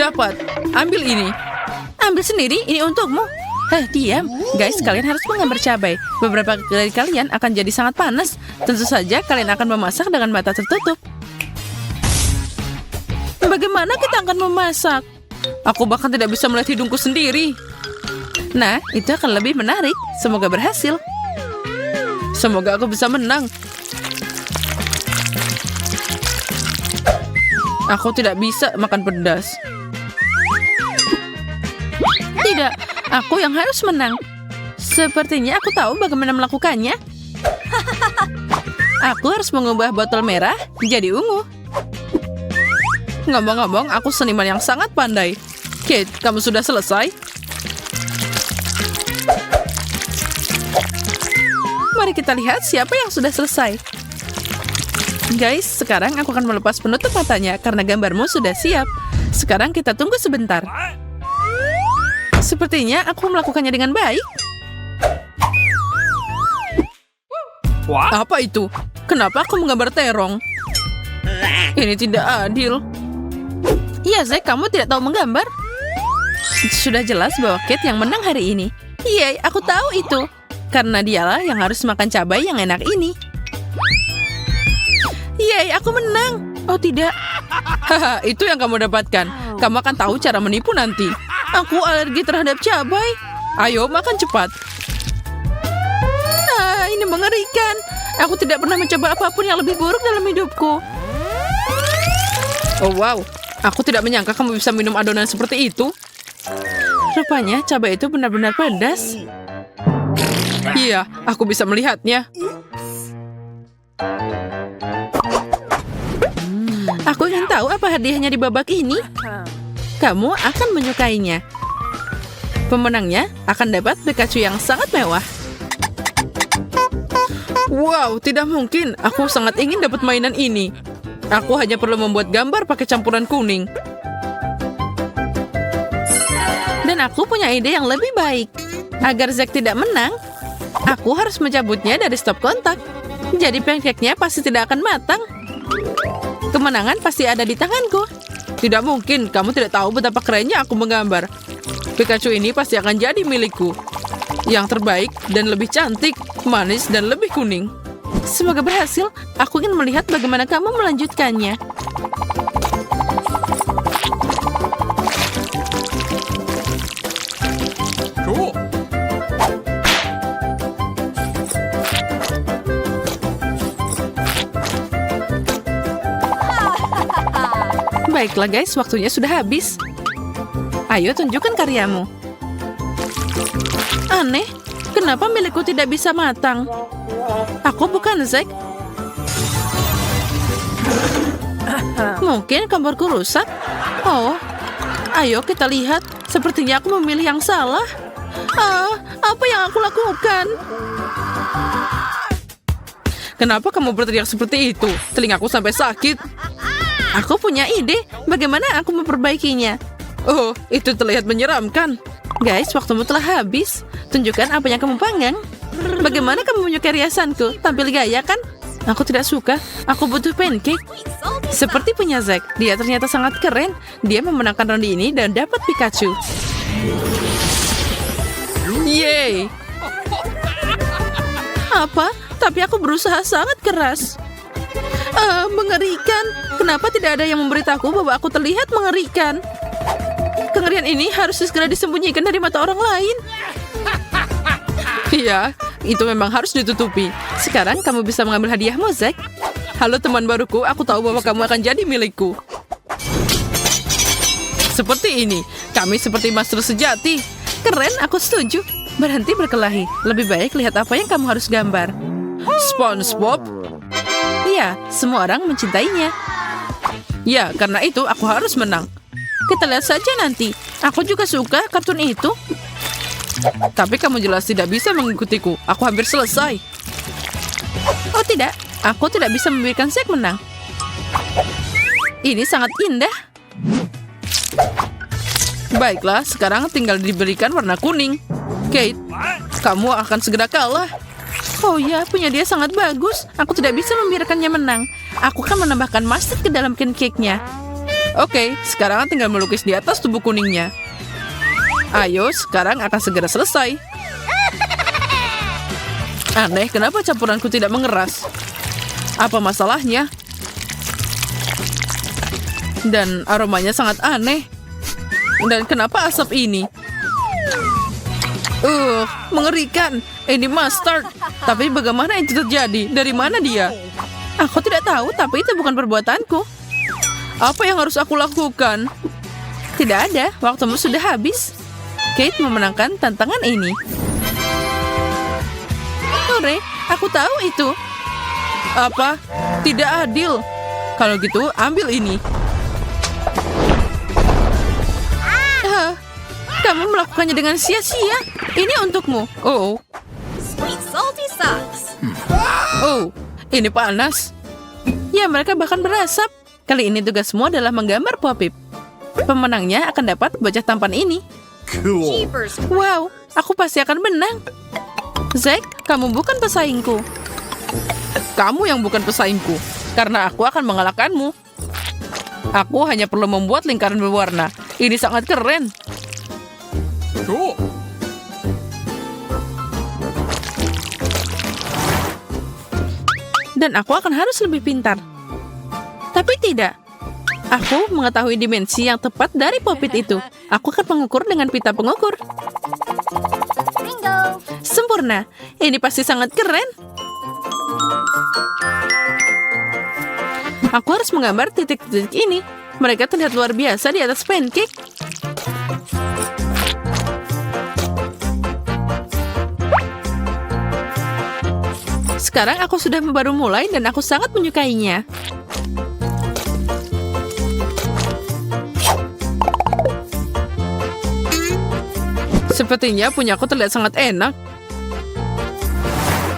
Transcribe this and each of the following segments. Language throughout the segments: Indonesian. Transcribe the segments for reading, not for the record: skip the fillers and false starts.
Dapat. Ambil ini. Ambil sendiri, ini untukmu. Diam. Guys, kalian harus menggambar cabai. Beberapa dari kalian akan jadi sangat panas. Tentu saja kalian akan memasak dengan mata tertutup. Bagaimana kita akan memasak? Aku bahkan tidak bisa melihat hidungku sendiri. Nah, itu akan lebih menarik. Semoga berhasil. Semoga aku bisa menang. Aku tidak bisa makan pedas. Tidak, aku yang harus menang. Sepertinya aku tahu bagaimana melakukannya. Aku harus mengubah botol merah jadi ungu. Ngomong-ngomong, aku seniman yang sangat pandai. Kate, kamu sudah selesai? Mari kita lihat siapa yang sudah selesai. Guys, sekarang aku akan melepas penutup matanya karena gambarmu sudah siap. Sekarang kita tunggu sebentar. Sepertinya aku melakukannya dengan baik. Apa itu? Kenapa aku menggambar terong? Ini tidak adil. Iya, Zack, kamu tidak tahu menggambar. Sudah jelas bahwa Kate yang menang hari ini. Iya, aku tahu itu. Karena dialah yang harus makan cabai yang enak ini. Yeay, aku menang. Oh tidak. Haha, itu yang kamu dapatkan. Kamu akan tahu cara menipu nanti. Aku alergi terhadap cabai. Ayo, makan cepat. Ini mengerikan. Aku tidak pernah mencoba apapun yang lebih buruk dalam hidupku. Oh wow, aku tidak menyangka kamu bisa minum adonan seperti itu. Rupanya cabai itu benar-benar pedas. Iya, aku bisa melihatnya. Aku ingin tahu apa hadiahnya di babak ini. Kamu akan menyukainya. Pemenangnya akan dapat Pikachu yang sangat mewah. Wow, tidak mungkin. Aku sangat ingin dapat mainan ini. Aku hanya perlu membuat gambar pakai campuran kuning. Dan aku punya ide yang lebih baik. Agar Zack tidak menang, aku harus mencabutnya dari stop kontak. Jadi pancake-nya pasti tidak akan matang. Kemenangan pasti ada di tanganku. Tidak mungkin, kamu tidak tahu betapa kerennya aku menggambar. Pikachu ini pasti akan jadi milikku. Yang terbaik dan lebih cantik, manis dan lebih kuning. Semoga berhasil. Aku ingin melihat bagaimana kamu melanjutkannya. Cool. Baiklah guys, waktunya sudah habis. Ayo tunjukkan karyamu. Aneh, kenapa milikku tidak bisa matang? Aku bukan Zack. Mungkin gambarku rusak. Oh, ayo kita lihat. Sepertinya aku memilih yang salah. Apa yang aku lakukan? Kenapa kamu berteriak seperti itu? Telingaku sampai sakit. Aku punya ide. Bagaimana aku memperbaikinya? Oh, itu terlihat menyeramkan. Guys, waktumu telah habis. Tunjukkan apa yang kamu panggang. Bagaimana kamu menyukai riasanku? Tampil gaya kan? Aku tidak suka. Aku butuh pancake. Seperti punya Zack. Dia ternyata sangat keren. Dia memenangkan ronde ini dan dapat Pikachu. Yeay! Apa? Tapi aku berusaha sangat keras. Mengerikan. Kenapa tidak ada yang memberitahu bahwa aku terlihat mengerikan? Kengerian ini harus segera disembunyikan dari mata orang lain. Iya, itu memang harus ditutupi. Sekarang kamu bisa mengambil hadiahmu, Zack. Halo teman baruku, aku tahu bahwa kamu akan jadi milikku. Seperti ini, kami seperti master sejati. Keren, aku setuju. Berhenti berkelahi. Lebih baik lihat apa yang kamu harus gambar. SpongeBob? Iya, semua orang mencintainya. Ya, karena itu aku harus menang. Kita lihat saja nanti. Aku juga suka kartun itu. Tapi kamu jelas tidak bisa mengikutiku. Aku hampir selesai. Oh tidak, aku tidak bisa membiarkan Zack menang. Ini sangat indah. Baiklah, sekarang tinggal diberikan warna kuning. Kate, kamu akan segera kalah. Oh ya, punya dia sangat bagus. Aku tidak bisa membiarkannya menang. Aku akan menambahkan mustard ke dalam pancake-nya. Oke, sekarang tinggal melukis di atas tubuh kuningnya. Ayo, sekarang akan segera selesai. Aneh, kenapa campuranku tidak mengeras? Apa masalahnya? Dan aromanya sangat aneh. Dan kenapa asap ini? Mengerikan. Ini mustard. Tapi bagaimana itu terjadi? Dari mana dia? Aku tidak tahu, tapi itu bukan perbuatanku. Apa yang harus aku lakukan? Tidak ada, waktumu sudah habis. Kate memenangkan tantangan ini. Hore, aku tahu itu. Apa? Tidak adil. Kalau gitu, ambil ini. Kamu melakukannya dengan sia-sia. Ini untukmu. Oh, Sweet salty socks. ini panas. Ya, mereka bahkan berasap. Kali ini tugasmu adalah menggambar Popip. Pemenangnya akan dapat bocah tampan ini. Jeepers. Wow, aku pasti akan menang. Zack, kamu bukan pesaingku. Kamu yang bukan pesaingku, karena aku akan mengalahkanmu. Aku hanya perlu membuat lingkaran berwarna. Ini sangat keren. Dan aku akan harus lebih pintar. Tapi tidak. Aku mengetahui dimensi yang tepat dari Popit itu. Aku akan mengukur dengan pita pengukur. Bingo. Sempurna. Ini pasti sangat keren. Aku harus menggambar titik-titik ini. Mereka terlihat luar biasa di atas pancake. Sekarang aku sudah baru mulai dan aku sangat menyukainya. Sepertinya punya aku terlihat sangat enak.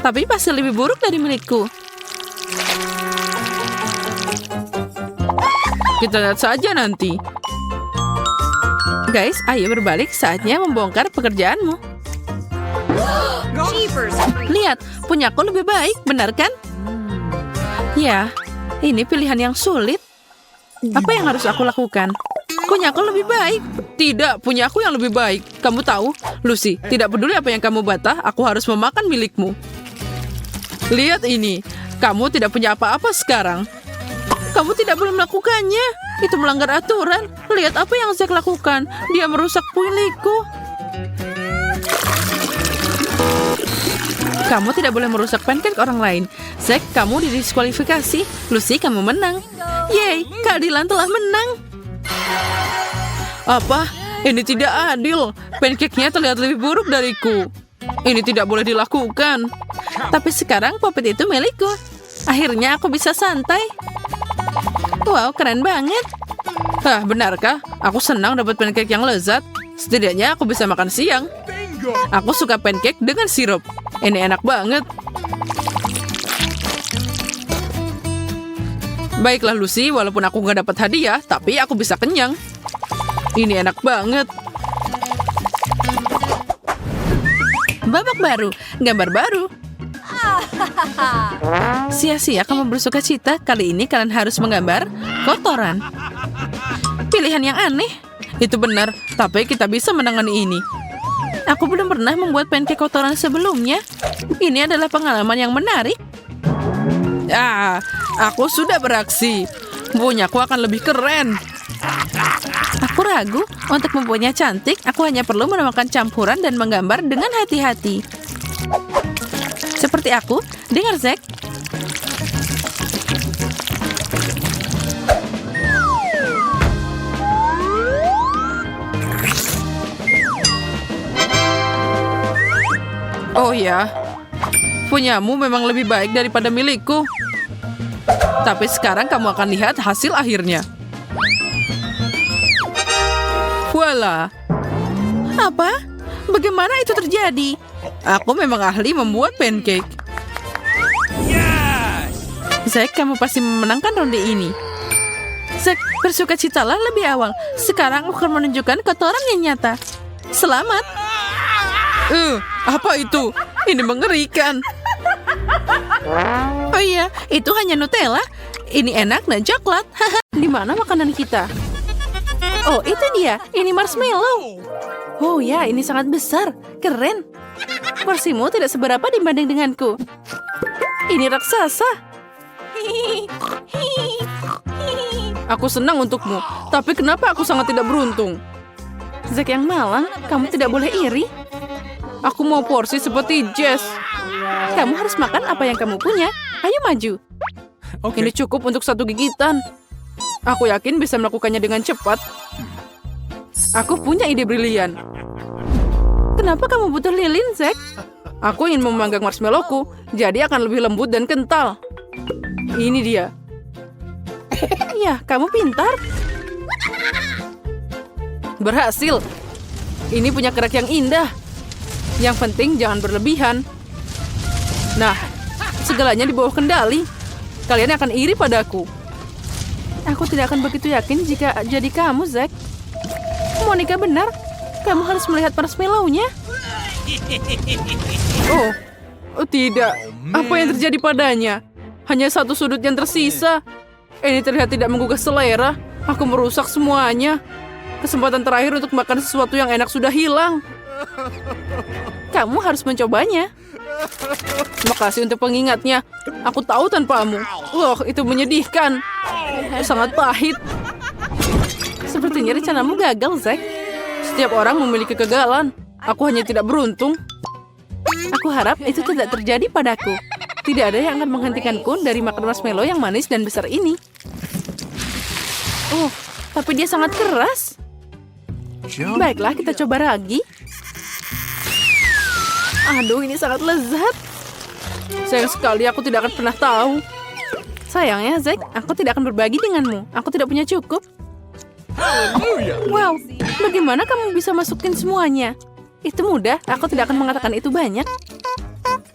Tapi pasti lebih buruk dari milikku. Kita lihat saja nanti. Guys, ayo berbalik, saatnya membongkar pekerjaanmu. Jeepers. Lihat, punyaku lebih baik, benar kan? Ya, ini pilihan yang sulit. Apa yang harus aku lakukan? Punyaku lebih baik. Tidak, punya aku yang lebih baik. Kamu tahu, Lucy, tidak peduli apa yang kamu batah, aku harus memakan milikmu. Lihat ini, kamu tidak punya apa-apa sekarang. Kamu tidak boleh melakukannya. Itu melanggar aturan. Lihat apa yang Zack lakukan. Dia merusak milikku. Kamu tidak boleh merusak pancake orang lain. Zack, kamu didiskualifikasi. Lucy, kamu menang. Yeay, keadilan telah menang. Apa? Ini tidak adil. Pancake-nya terlihat lebih buruk dariku. Ini tidak boleh dilakukan. Tapi sekarang Popit itu milikku. Akhirnya aku bisa santai. Wow, keren banget. Hah, benarkah? Aku senang dapat pancake yang lezat. Setidaknya aku bisa makan siang. Aku suka pancake dengan sirup. Ini enak banget. Baiklah Lucy, walaupun aku nggak dapat hadiah, tapi aku bisa kenyang. Ini enak banget. Babak baru, gambar baru. Sia-sia kamu bersuka cita. Kali ini kalian harus menggambar kotoran. Pilihan yang aneh. Itu benar, tapi kita bisa menangani ini. Aku belum pernah membuat pancake kotoran sebelumnya. Ini adalah pengalaman yang menarik. Aku sudah beraksi. Punyaku akan lebih keren. Aku ragu untuk membuatnya cantik. Aku hanya perlu menemukan campuran dan menggambar dengan hati-hati. Seperti aku, dengar Zack. Oh ya, punyamu memang lebih baik daripada milikku. Tapi sekarang kamu akan lihat hasil akhirnya. Voila. Apa? Bagaimana itu terjadi? Aku memang ahli membuat pancake. Zack, kamu pasti memenangkan ronde ini. Zack, bersukacitalah lebih awal. Sekarang aku akan menunjukkan kotoran yang nyata. Selamat. Apa itu? Ini mengerikan. Oh iya, itu hanya Nutella. Ini enak dan coklat. Di mana makanan kita? Oh, itu dia. Ini marshmallow. Oh ya, ini sangat besar. Keren. Porsimu tidak seberapa dibanding denganku. Ini raksasa. Aku senang untukmu, tapi kenapa aku sangat tidak beruntung? Zack yang malang, kamu tidak boleh iri. Aku mau porsi seperti Jess. Kamu harus makan apa yang kamu punya. Ayo maju. Ini cukup untuk 1 gigitan. Aku yakin bisa melakukannya dengan cepat. Aku punya ide brilian. Kenapa kamu butuh lilin, Zack? Aku ingin memanggang marshmallowku, jadi akan lebih lembut dan kental. Ini dia. Ya, kamu pintar. Berhasil. Ini punya kerak yang indah. Yang penting jangan berlebihan. Nah, segalanya di bawah kendali. Kalian akan iri padaku. Aku tidak akan begitu yakin jika jadi kamu, Zack. Monica benar. Kamu harus melihat marshmallow-nya. Oh tidak. Apa yang terjadi padanya? Hanya 1 sudut yang tersisa. Ini terlihat tidak menggugah selera. Aku merusak semuanya. Kesempatan terakhir untuk makan sesuatu yang enak sudah hilang. Kamu harus mencobanya. Makasih untuk pengingatnya. Aku tahu tanpamu. Wah, itu menyedihkan. Sangat pahit. Sepertinya rencanamu gagal, Zack. Setiap orang memiliki kegagalan. Aku hanya tidak beruntung. Aku harap itu tidak terjadi padaku. Tidak ada yang akan menghentikanku dari makan marshmallow yang manis dan besar ini. Oh, tapi dia sangat keras. Baiklah, kita coba lagi. Aduh, ini sangat lezat. Sayang sekali aku tidak akan pernah tahu. Sayangnya, Zack, aku tidak akan berbagi denganmu. Aku tidak punya cukup. Wow, bagaimana kamu bisa masukin semuanya? Itu mudah, aku tidak akan mengatakan itu banyak.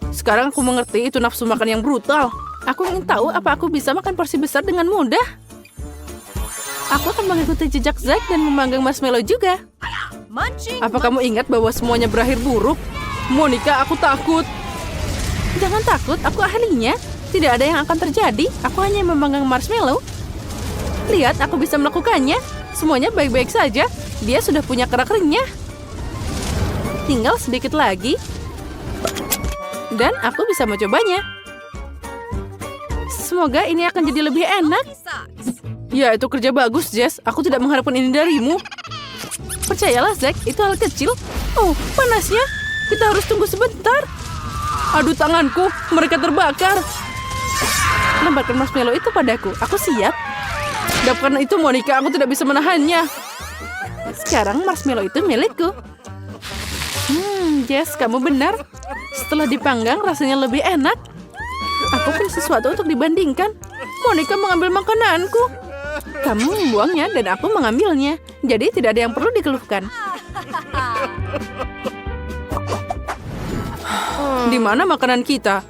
Sekarang aku mengerti itu nafsu makan yang brutal. Aku ingin tahu apa aku bisa makan porsi besar dengan mudah. Aku akan mengikuti jejak Zack dan memanggang marshmallow juga. Munching. Apa kamu ingat bahwa semuanya berakhir buruk? Monica, aku takut. Jangan takut, aku ahlinya. Tidak ada yang akan terjadi. Aku hanya memanggang marshmallow. Lihat, aku bisa melakukannya. Semuanya baik-baik saja. Dia sudah punya kerak ringnya. Tinggal sedikit lagi. Dan aku bisa mencobanya. Semoga ini akan jadi lebih enak. Socks. Ya, itu kerja bagus, Jess. Aku tidak mengharapkan ini darimu. Percayalah, Zack, itu hal kecil. Oh, panasnya. Kita harus tunggu sebentar. Aduh, tanganku. Mereka terbakar. Lemparkan marshmallow itu padaku. Aku siap. Dan karena itu, Monica, aku tidak bisa menahannya. Sekarang marshmallow itu milikku. Jess, kamu benar. Setelah dipanggang, rasanya lebih enak. Aku punya sesuatu untuk dibandingkan. Monica mengambil makananku. Kamu membuangnya dan aku mengambilnya. Jadi tidak ada yang perlu dikeluhkan. Di mana makanan kita?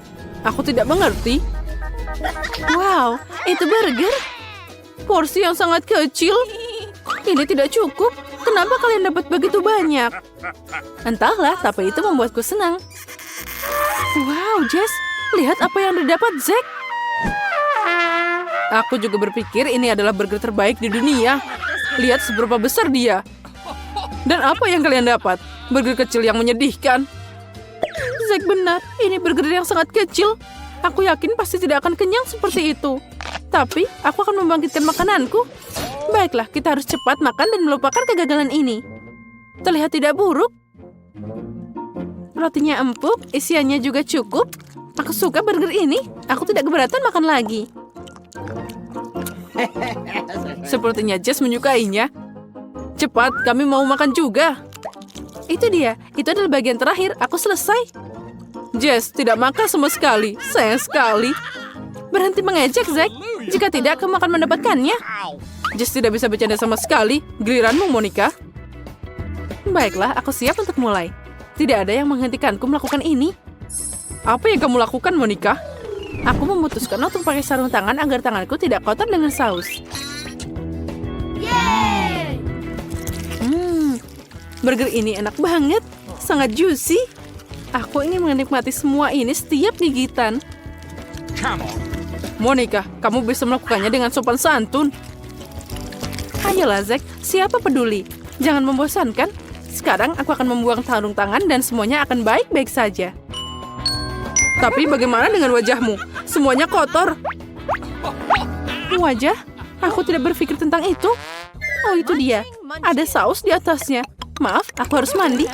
Aku tidak mengerti. Wow, itu burger. Porsi yang sangat kecil. Ini tidak cukup. Kenapa kalian dapat begitu banyak? Entahlah, tapi itu membuatku senang. Wow, Jess, lihat apa yang didapat Zack. Aku juga berpikir ini adalah burger terbaik di dunia. Lihat seberapa besar dia. Dan apa yang kalian dapat? Burger kecil yang menyedihkan. Zack benar, ini burger yang sangat kecil. Aku yakin pasti tidak akan kenyang seperti itu. Tapi, aku akan membangkitkan makananku. Baiklah, kita harus cepat makan dan melupakan kegagalan ini. Terlihat tidak buruk. Rotinya empuk, isiannya juga cukup. Aku suka burger ini. Aku tidak keberatan makan lagi. Sepertinya Jess menyukainya. Cepat, kami mau makan juga. Itu dia. Itu adalah bagian terakhir. Aku selesai. Jess, tidak makan sama sekali. Sayang sekali. Berhenti mengejek, Zack. Jika tidak, kamu akan mendapatkannya. Jess tidak bisa bercanda sama sekali. Giliranmu, Monica. Baiklah, aku siap untuk mulai. Tidak ada yang menghentikanku melakukan ini. Apa yang kamu lakukan, Monica? Aku memutuskan untuk pakai sarung tangan agar tanganku tidak kotor dengan saus. Burger ini enak banget. Sangat juicy. Aku ingin menikmati semua ini setiap gigitan. Monica, kamu bisa melakukannya dengan sopan santun. Ayolah, Zack. Siapa peduli? Jangan membosankan. Sekarang aku akan membuang sarung tangan dan semuanya akan baik-baik saja. Tapi bagaimana dengan wajahmu? Semuanya kotor. Wajah? Aku tidak berpikir tentang itu. Oh, itu dia. Ada saus di atasnya. Maaf, aku harus mandi.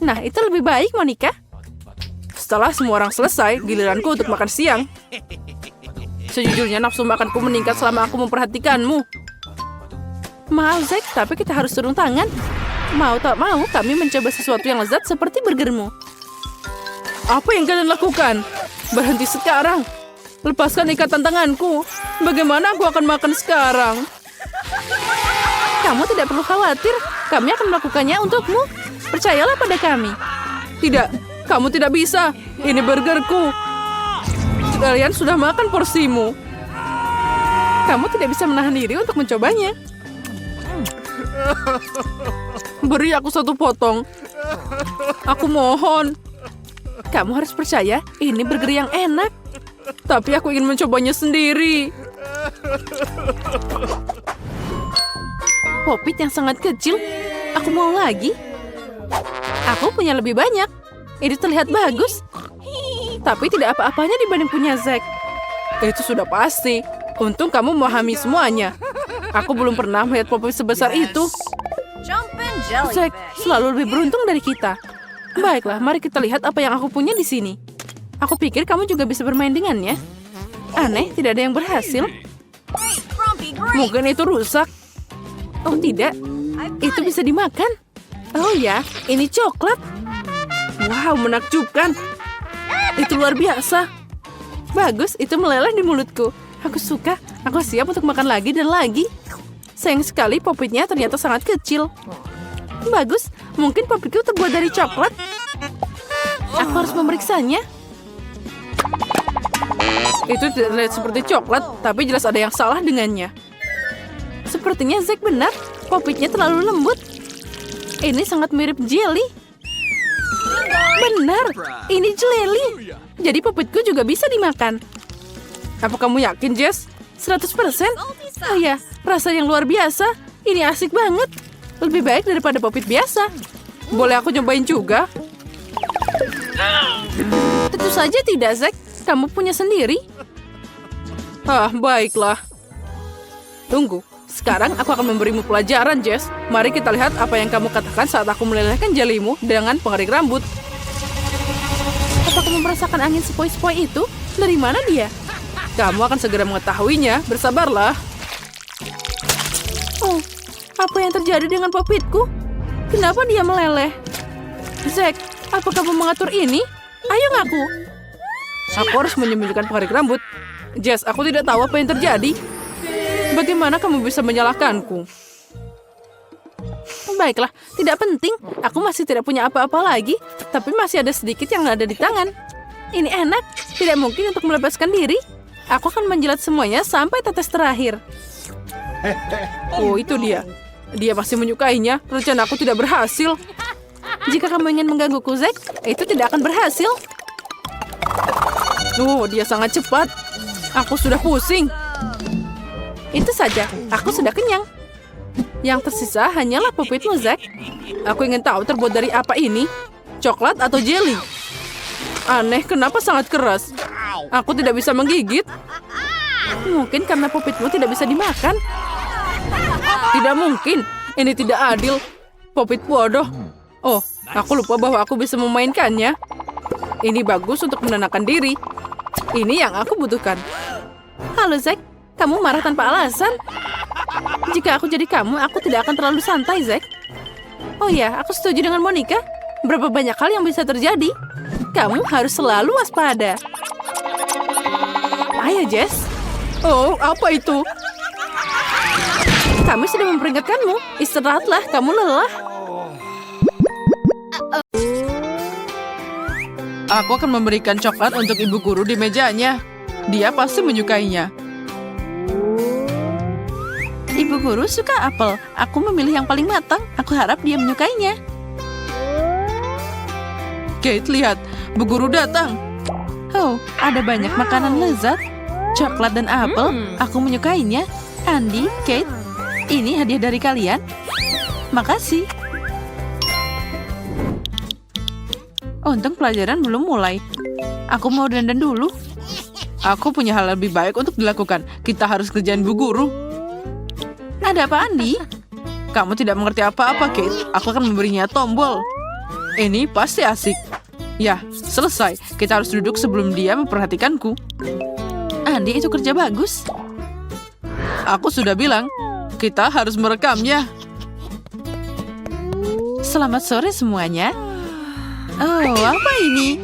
Nah, itu lebih baik, Monica. Setelah semua orang selesai, giliranku untuk makan siang. Sejujurnya nafsu makanku meningkat selama aku memperhatikanmu. Maaf, Zack, tapi kita harus turun tangan. Mau tak mau, kami mencoba sesuatu yang lezat seperti burgermu. Apa yang kalian lakukan? Berhenti sekarang. Lepaskan ikatan tanganku. Bagaimana aku akan makan sekarang? Kamu tidak perlu khawatir. Kami akan melakukannya untukmu. Percayalah pada kami. Tidak, kamu tidak bisa. Ini burgerku. Kalian sudah makan porsimu. Kamu tidak bisa menahan diri untuk mencobanya. Beri aku satu potong. Aku mohon. Kamu harus percaya, ini burger yang enak. Tapi aku ingin mencobanya sendiri. Popit yang sangat kecil. Aku mau lagi. Aku punya lebih banyak. Ini terlihat bagus. Tapi tidak apa-apanya dibanding punya Zack. Itu sudah pasti. Untung kamu memahami semuanya. Aku belum pernah melihat popit sebesar itu. Jumpin' Zack jellyfish. selalu lebih beruntung dari kita. Baiklah, mari kita lihat apa yang aku punya di sini. Aku pikir kamu juga bisa bermain dengannya. Aneh, tidak ada yang berhasil. Grumpy grape. Mungkin itu rusak. Oh tidak, itu bisa dimakan. Oh ya, ini coklat. Wow, menakjubkan. Itu luar biasa. Bagus, itu meleleh di mulutku. Aku suka, aku siap untuk makan lagi dan lagi. Sayang sekali popitnya ternyata sangat kecil. Bagus, mungkin popitku terbuat dari coklat. Aku harus memeriksanya. Itu tidak terlihat seperti coklat, tapi jelas ada yang salah dengannya. Sepertinya Zack benar, popitnya terlalu lembut. Ini sangat mirip jelly. Benar, ini jelly. Jadi popitku juga bisa dimakan. Apa kamu yakin, Jess? 100%? Oh ya, rasa yang luar biasa. Ini asik banget. Lebih baik daripada popit biasa. Boleh aku nyobain juga? Tentu saja tidak, Zack. Kamu punya sendiri. Ah, baiklah. Tunggu. Sekarang aku akan memberimu pelajaran, Jess. Mari kita lihat apa yang kamu katakan saat aku melelehkan jelimu dengan pengerik rambut. Apa kamu merasakan angin sepoi-sepoi itu? Dari mana dia? Kamu akan segera mengetahuinya. Bersabarlah. Oh, apa yang terjadi dengan popitku? Kenapa dia meleleh? Zack, apa kamu mengatur ini? Ayo ngaku. Aku harus menyembunyikan pengarik rambut. Jess, aku tidak tahu apa yang terjadi. Bagaimana kamu bisa menyalahkanku? Baiklah, tidak penting. Aku masih tidak punya apa-apa lagi. Tapi masih ada sedikit yang ada di tangan. Ini enak. Tidak mungkin untuk melepaskan diri. Aku akan menjilat semuanya sampai tetes terakhir. Oh, itu dia. Dia masih menyukainya. Rencana aku tidak berhasil. Jika kamu ingin menggangguku, Zack, itu tidak akan berhasil. Oh, dia sangat cepat. Aku sudah pusing. Itu saja. Aku sudah kenyang. Yang tersisa hanyalah popitmu, Zack. Aku ingin tahu terbuat dari apa ini? Coklat atau jelly? Aneh, kenapa sangat keras? Aku tidak bisa menggigit. Mungkin karena popitmu tidak bisa dimakan. Tidak mungkin. Ini tidak adil. Popit bodoh. Oh, aku lupa bahwa aku bisa memainkannya. Ini bagus untuk menenangkan diri. Ini yang aku butuhkan. Halo, Zack. Kamu marah tanpa alasan. Jika aku jadi kamu, aku tidak akan terlalu santai, Zack. Oh ya, aku setuju dengan Monica. Berapa banyak hal yang bisa terjadi. Kamu harus selalu waspada. Ayo, Jess. Oh, apa itu? Kami sudah memperingatkanmu. Istirahatlah, kamu lelah. Aku akan memberikan coklat untuk ibu guru di mejanya. Dia pasti menyukainya. Ibu guru suka apel. Aku memilih yang paling matang. Aku harap dia menyukainya. Kate, lihat. Bu guru datang. Oh, ada banyak makanan lezat. Coklat dan apel. Aku menyukainya. Andy, Kate, Ini hadiah dari kalian. Makasih. Untung pelajaran belum mulai. Aku mau dandan dulu. Aku punya hal lebih baik untuk dilakukan. Kita harus kerjain Bu Guru. Ada apa, Andi? Kamu tidak mengerti apa-apa, Kate. Aku akan memberinya tombol. Ini pasti asik. Ya, selesai. Kita harus duduk sebelum dia memperhatikanku. Andi, itu kerja bagus. Aku sudah bilang, kita harus merekamnya. Selamat sore semuanya. Oh, apa ini?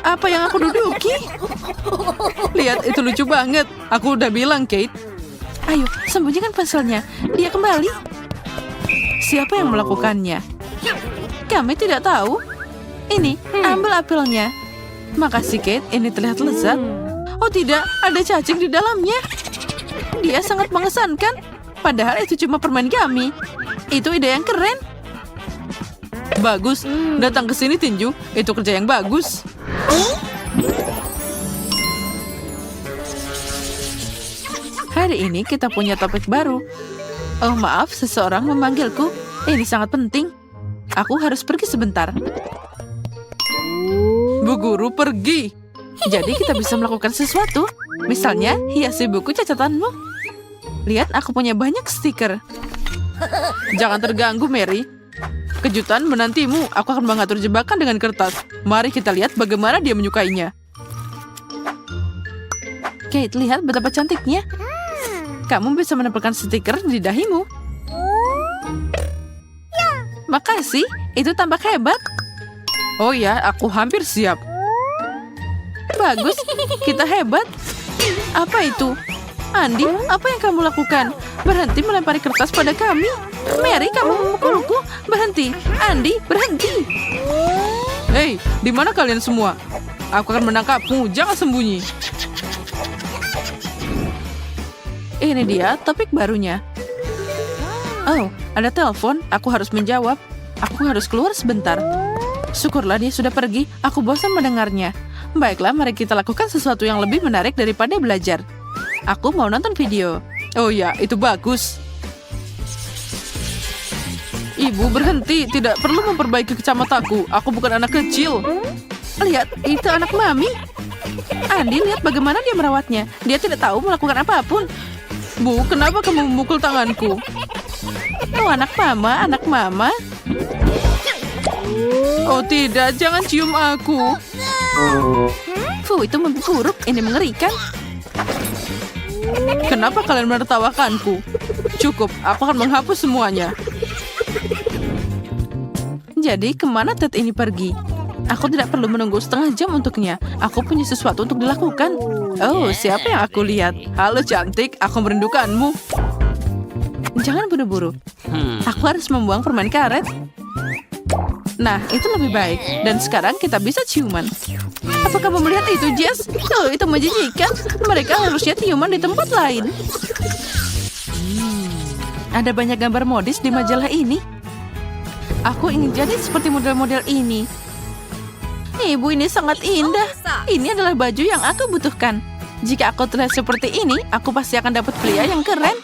Apa yang aku duduki? Lihat, itu lucu banget. Aku udah bilang, Kate. Ayo, sembunyikan pensilnya. Dia kembali. Siapa yang melakukannya? Kami tidak tahu. Ini, ambil apelnya. Makasih, Kate. Ini terlihat lezat. Oh tidak, ada cacing di dalamnya. Dia sangat mengesankan. Padahal itu cuma permen gummy. Itu ide yang keren. Bagus, datang ke sini tinju. Itu kerja yang bagus. Hari ini kita punya topik baru. Oh maaf, seseorang memanggilku. Ini sangat penting. Aku harus pergi sebentar. Bu Guru pergi. Jadi kita bisa melakukan sesuatu. Misalnya, hiasi buku catatanmu. Lihat, aku punya banyak stiker. Jangan terganggu, Mary. Kejutan menantimu. Aku akan mengatur jebakan dengan kertas. Mari kita lihat bagaimana dia menyukainya. Kate, lihat betapa cantiknya. Kamu bisa menempelkan stiker di dahimu. Makasih, itu tampak hebat. Oh ya, aku hampir siap. Bagus, kita hebat. Apa itu? Andi, apa yang kamu lakukan? Berhenti melempari kertas pada kami. Mary, kamu memukulku. Berhenti. Andi, berhenti. Hei, di mana kalian semua? Aku akan menangkapmu. Jangan sembunyi. Ini dia topik barunya. Oh, ada telepon. Aku harus menjawab. Aku harus keluar sebentar. Syukurlah dia sudah pergi. Aku bosan mendengarnya. Baiklah, mari kita lakukan sesuatu yang lebih menarik daripada belajar. Aku mau nonton video. Oh ya, itu bagus. Ibu, berhenti. Tidak perlu memperbaiki kacamataku. Aku bukan anak kecil. Lihat, itu anak mami. Andi, lihat bagaimana dia merawatnya. Dia tidak tahu melakukan apapun. Bu, kenapa kamu memukul tanganku? Oh, anak mama, anak mama. Oh tidak, jangan cium aku. Itu mimpi buruk. Ini mengerikan. Kenapa kalian menertawakanku? Cukup, aku akan menghapus semuanya. Jadi, kemana Ted ini pergi? Aku tidak perlu menunggu setengah jam untuknya. Aku punya sesuatu untuk dilakukan. Oh, siapa yang aku lihat? Halo cantik, aku merindukanmu. Jangan buru-buru. Aku harus membuang permen karet. Nah, itu lebih baik. Dan sekarang kita bisa ciuman. Apa kamu melihat itu, Jess? Oh, itu menjijikan. Mereka harusnya ciuman di tempat lain. Ada banyak gambar modis di majalah ini. Aku ingin jadi seperti model-model ini. Ibu, ini sangat indah. Ini adalah baju yang aku butuhkan. Jika aku terlihat seperti ini, aku pasti akan dapat pria yang keren.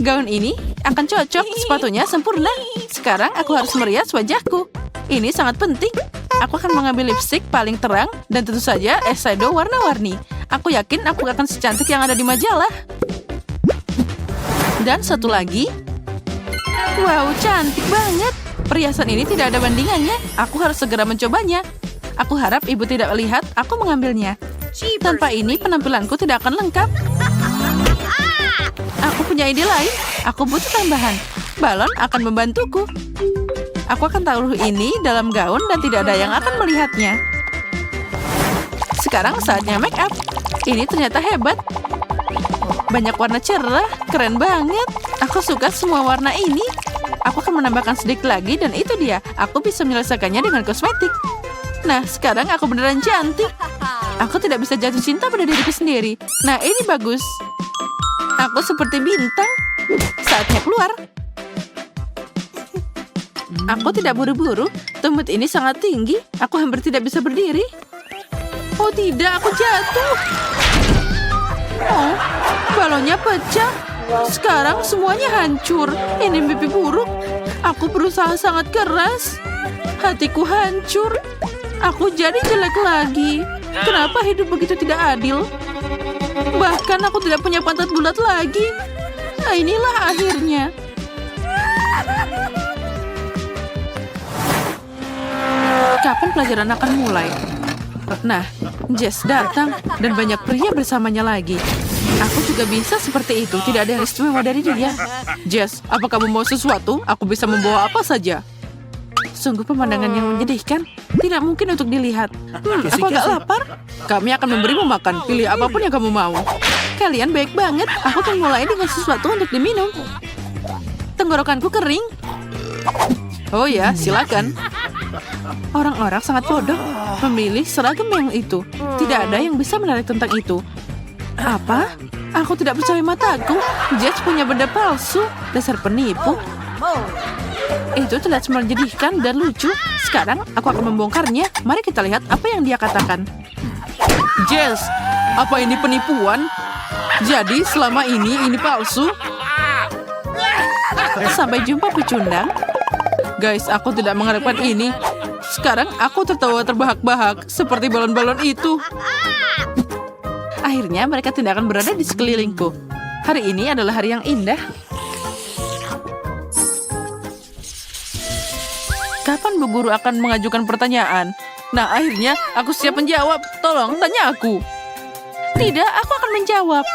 Gaun ini akan cocok, sepatunya sempurna. Sekarang aku harus merias wajahku. Ini sangat penting. Aku akan mengambil lipstik paling terang dan tentu saja eyeshadow warna-warni. Aku yakin aku akan secantik yang ada di majalah. Dan satu lagi. Wow, cantik banget. Perhiasan ini tidak ada bandingannya. Aku harus segera mencobanya. Aku harap ibu tidak lihat aku mengambilnya. Tanpa ini penampilanku tidak akan lengkap. Aku punya ide lain. Aku butuh tambahan. Balon akan membantuku. Aku akan taruh ini dalam gaun dan tidak ada yang akan melihatnya. Sekarang saatnya make up. Ini ternyata hebat. Banyak warna cerah, keren banget. Aku suka semua warna ini. Aku akan menambahkan sedikit lagi dan itu dia. Aku bisa menyelesaikannya dengan kosmetik. Nah, sekarang aku beneran cantik. Aku tidak bisa jatuh cinta pada diriku sendiri. Nah, ini bagus. Aku seperti bintang. Saatnya keluar. Aku tidak buru-buru. Tumbuh ini sangat tinggi. Aku hampir tidak bisa berdiri. Oh tidak, aku jatuh. Oh, balonnya pecah. Sekarang semuanya hancur. Ini mimpi buruk. Aku berusaha sangat keras. Hatiku hancur. Aku jadi jelek lagi. Kenapa hidup begitu tidak adil? Bahkan aku tidak punya pantat bulat lagi. Nah, inilah akhirnya. Kapan pelajaran akan mulai? Nah, Jess datang dan banyak pria bersamanya lagi. Aku juga bisa seperti itu. Tidak ada yang istimewa dari dia. Jess, apa kamu mau sesuatu? Aku bisa membawa apa saja. Sungguh pemandangan yang menyedihkan. Tidak mungkin untuk dilihat. Aku agak lapar. Kami akan memberimu makan. Pilih apapun yang kamu mau. Kalian baik banget. Aku akan mulai dengan sesuatu untuk diminum. Tenggorokanku kering. Oh ya, silakan. Orang-orang sangat bodoh memilih seragam yang itu. Tidak ada yang bisa menarik tentang itu. Apa? Aku tidak percaya mataku. Jess punya benda palsu. Dasar penipu. Itu terlihat menyedihkan dan lucu. Sekarang aku akan membongkarnya. Mari kita lihat apa yang dia katakan. Jess, apa ini penipuan? Jadi selama ini palsu? Sampai jumpa pecundang. Guys, aku tidak mengharapkan ini. Sekarang aku tertawa terbahak-bahak seperti balon-balon itu. Akhirnya mereka tidak akan berada di sekelilingku. Hari ini adalah hari yang indah. Kapan Bu Guru akan mengajukan pertanyaan? Nah, akhirnya aku siap menjawab. Tolong tanya aku. Tidak, aku akan menjawab.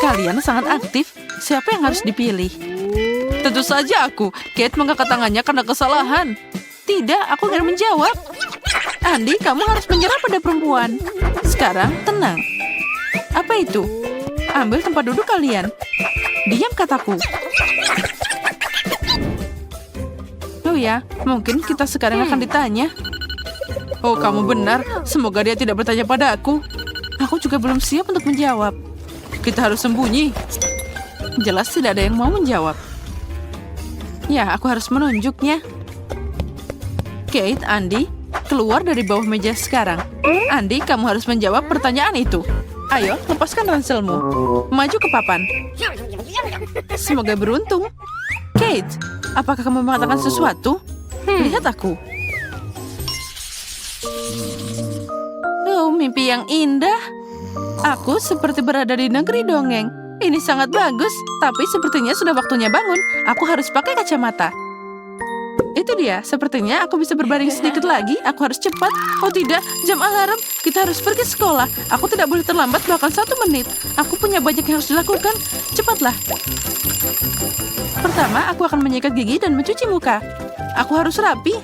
Kalian sangat aktif. Siapa yang harus dipilih? Tentu saja aku. Kate mengangkat tangannya karena kesalahan. Tidak, aku akan menjawab. Andi, kamu harus menyerah pada perempuan. Sekarang, tenang. Apa itu? Ambil tempat duduk kalian. Diam, kataku. Oh ya, mungkin kita sekarang akan ditanya. Oh, kamu benar. Semoga dia tidak bertanya pada aku. Aku juga belum siap untuk menjawab. Kita harus sembunyi. Jelas tidak ada yang mau menjawab. Ya, aku harus menunjuknya. Kate, Andi, keluar dari bawah meja sekarang. Andi, kamu harus menjawab pertanyaan itu. Ayo, lepaskan ranselmu. Maju ke papan. Semoga beruntung. Kate, apakah kamu mengatakan sesuatu? Lihat aku. Oh, mimpi yang indah. Aku seperti berada di negeri dongeng. Ini sangat bagus, tapi sepertinya sudah waktunya bangun. Aku harus pakai kacamata. Itu dia, sepertinya aku bisa berbaring sedikit lagi. Aku harus cepat. Oh tidak, jam alarm. Kita harus pergi sekolah. Aku tidak boleh terlambat bahkan 1 menit. Aku punya banyak yang harus dilakukan. Cepatlah. Pertama, aku akan menyikat gigi dan mencuci muka. Aku harus rapi.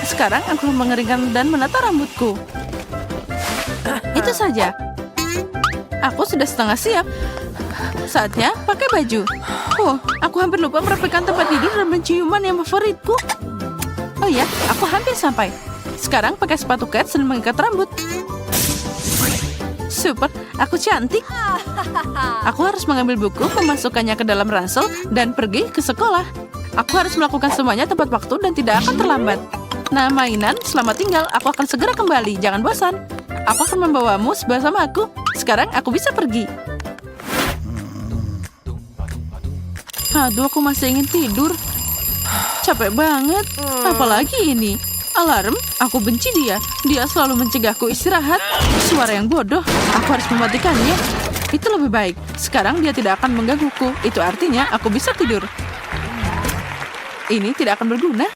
Sekarang aku mengeringkan dan menata rambutku. Itu saja. Aku sudah setengah siap. Saatnya pakai baju. Oh, aku hampir lupa merapikan tempat tidur dan penciuman yang favoritku. Oh ya, aku hampir sampai. Sekarang pakai sepatu kets dan mengikat rambut. Super, aku cantik. Aku harus mengambil buku, memasukkannya ke dalam ransel, dan pergi ke sekolah. Aku harus melakukan semuanya tepat waktu dan tidak akan terlambat. Nah, mainan, selamat tinggal. Aku akan segera kembali, jangan bosan. Aku akan membawamu bersama aku. Sekarang aku bisa pergi. Aduh, aku masih ingin tidur. Capek banget. Apalagi ini. Alarm, aku benci dia. Dia selalu mencegahku istirahat. Suara yang bodoh. Aku harus mematikannya. Itu lebih baik. Sekarang dia tidak akan menggangguku. Itu artinya aku bisa tidur. Ini tidak akan berguna.